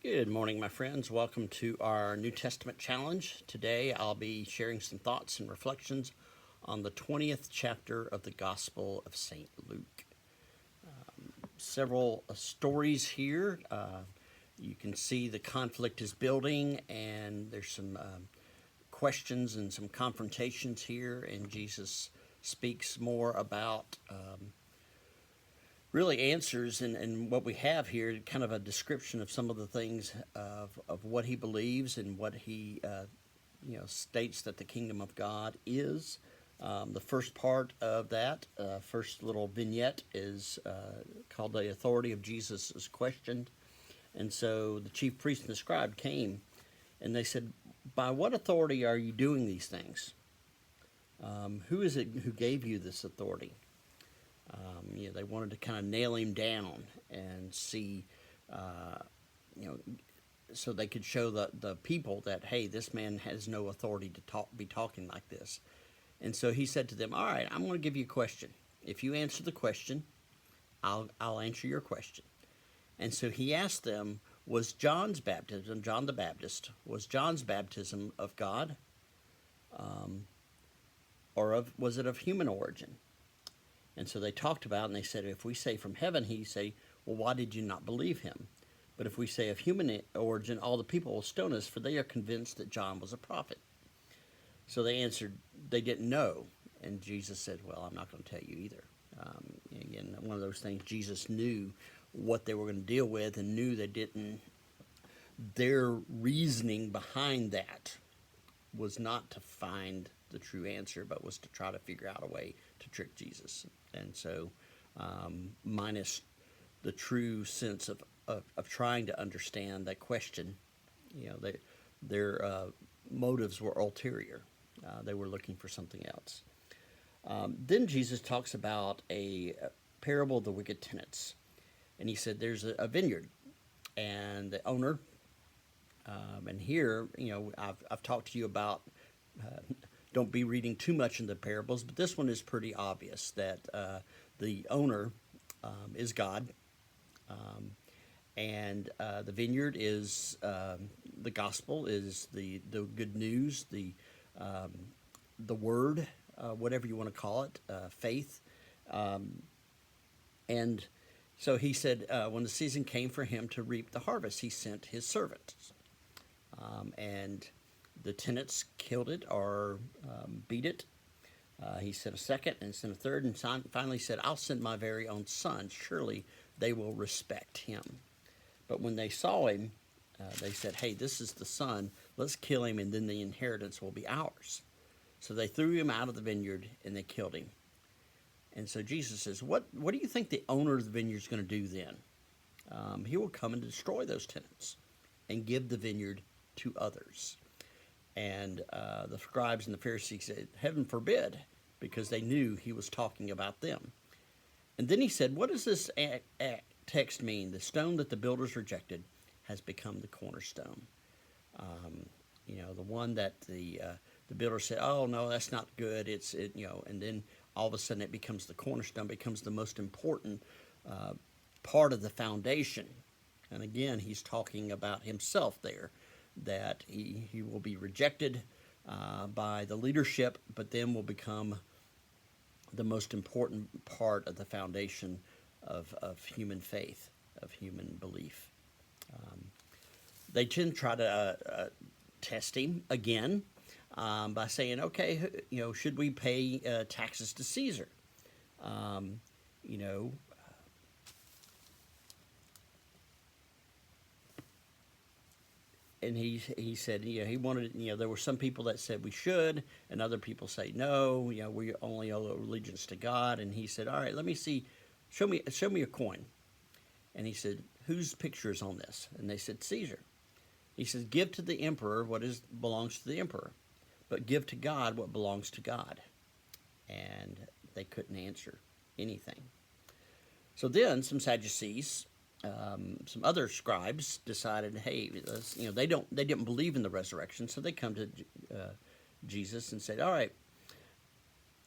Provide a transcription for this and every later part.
Good morning, my friends. Welcome to our New Testament challenge. Today I'll be sharing some thoughts and reflections on the 20th chapter of the Gospel of St. Luke. Several stories here. You can see the conflict is building, and there's some questions and some confrontations here, and Jesus speaks more about really answers and what we have here, kind of a description of some of the things of what he believes and what he states that the kingdom of God is. The first part of that, first little vignette, is called The Authority of Jesus is Questioned. And so the chief priest and the scribe came, and they said, "By what authority are you doing these things? Who is it who gave you this authority?" They wanted to kind of nail him down and see, so they could show the people that, hey, this man has no authority to be talking like this. And so he said to them, "All right, I'm going to give you a question. If you answer the question, I'll answer your question." And so he asked them, was John's baptism, John the Baptist, was John's baptism of God, or was it of human origin? And so they talked about it, and they said, if we say from heaven, he say, well, why did you not believe him? But if we say of human origin, all the people will stone us, for they are convinced that John was a prophet. So they answered, they didn't know. And Jesus said, well, I'm not going to tell you either. Again, one of those things, Jesus knew what they were going to deal with and knew they didn't. Their reasoning behind that was not to find the true answer, but was to try to figure out a way to trick Jesus. And so, minus the true sense of trying to understand that question, their motives were ulterior. They were looking for something else. Then Jesus talks about a parable of the wicked tenants. And he said there's a vineyard, and the owner, and here, I've talked to you about, don't be reading too much into the parables, but this one is pretty obvious that the owner is God, and the vineyard is the gospel, is the good news, the word, whatever you want to call it, faith, and so he said when the season came for him to reap the harvest, he sent his servants, and the tenants killed it or beat it. He sent a second and sent a third, and finally said, I'll send my very own son. Surely they will respect him. But when they saw him, they said, hey, this is the son. Let's kill him, and then the inheritance will be ours. So they threw him out of the vineyard, and they killed him. And so Jesus says, what do you think the owner of the vineyard is going to do then? He will come and destroy those tenants and give the vineyard to others. And the scribes and the Pharisees said, heaven forbid, because they knew he was talking about them. And then he said, what does this text mean? The stone that the builders rejected has become the cornerstone. The one that the builder said, oh, no, that's not good. And then all of a sudden it becomes the cornerstone, becomes the most important part of the foundation. And again, he's talking about himself there, that he will be rejected by the leadership, but then will become the most important part of the foundation of human faith, of human belief. They tend to try to test him again by saying, okay, should we pay taxes to Caesar? And he said, he wanted, there were some people that said we should, and other people say no, we only owe allegiance to God. And he said, all right, let me see, show me a coin. And he said, whose picture is on this? And they said, Caesar. He says, give to the emperor what belongs to the emperor, but give to God what belongs to God. And they couldn't answer anything. So then some Sadducees, some other scribes decided, hey, they didn't believe in the resurrection, so they come to Jesus and said, all right,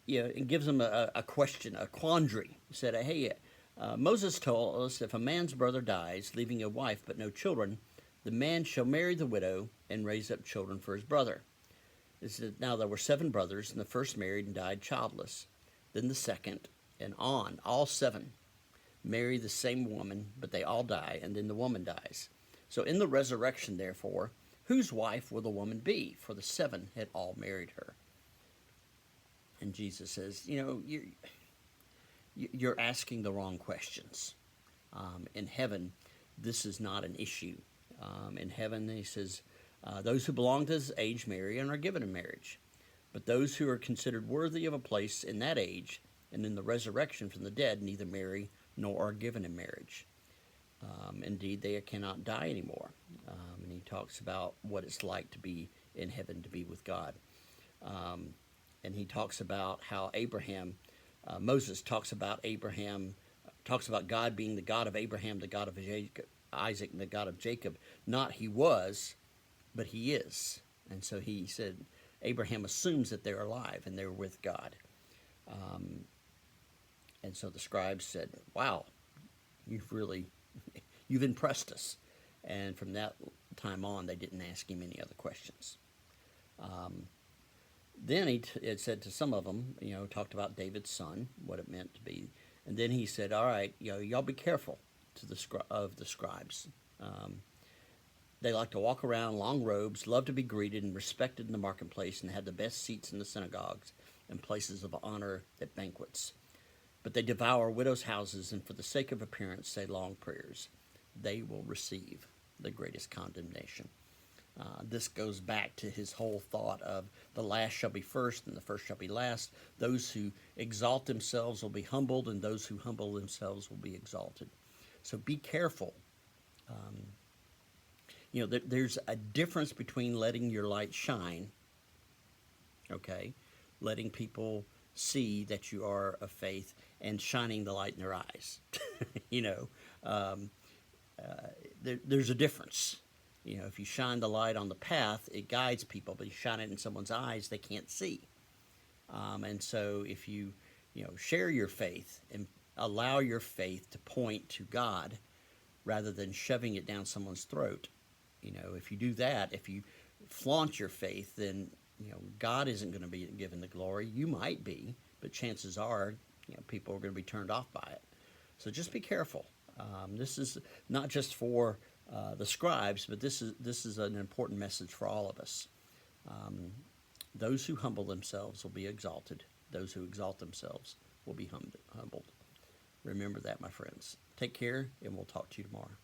and gives them a question, a quandary. He said, hey, Moses told us if a man's brother dies, leaving a wife but no children, The man shall marry the widow and raise up children for his brother. It said, now there were 7 brothers, and the first married and died childless. Then the second, and on, all 7 marry the same woman, but they all die, and then the woman dies. So in the resurrection, therefore, whose wife will the woman be? For the 7 had all married her. And Jesus says, you're asking the wrong questions. In heaven, this is not an issue. In heaven, he says, those who belong to this age marry and are given in marriage. But those who are considered worthy of a place in that age and in the resurrection from the dead neither marry nor are given in marriage. Indeed, they cannot die anymore. And he talks about what it's like to be in heaven, to be with God. And he talks about how Moses talks about Abraham, talks about God being the God of Abraham, the God of Isaac, and the God of Jacob. Not he was, but he is. And so he said, Abraham assumes that they're alive and they're with God. And so the scribes said, wow, you've impressed us. And from that time on, they didn't ask him any other questions. Then it said to some of them, talked about David's son, what it meant to be. And then he said, all right, y'all be careful of the scribes. They like to walk around long robes, love to be greeted and respected in the marketplace, and had the best seats in the synagogues and places of honor at banquets. But they devour widows' houses, and for the sake of appearance say long prayers. They will receive the greatest condemnation. This goes back to his whole thought of the last shall be first and the first shall be last. Those who exalt themselves will be humbled, and those who humble themselves will be exalted. So be careful. There's a difference between letting your light shine, okay, letting people see that you are of faith, and shining the light in their eyes. There's a difference. If you shine the light on the path, it guides people, but you shine it in someone's eyes, they can't see. And so if you, share your faith and allow your faith to point to God rather than shoving it down someone's throat, if you do that, if you flaunt your faith, then, God isn't going to be given the glory. You might be, but chances are, people are going to be turned off by it. So just be careful. This is not just for the scribes, but this is an important message for all of us. Those who humble themselves will be exalted. Those who exalt themselves will be humbled. Remember that, my friends. Take care, and we'll talk to you tomorrow.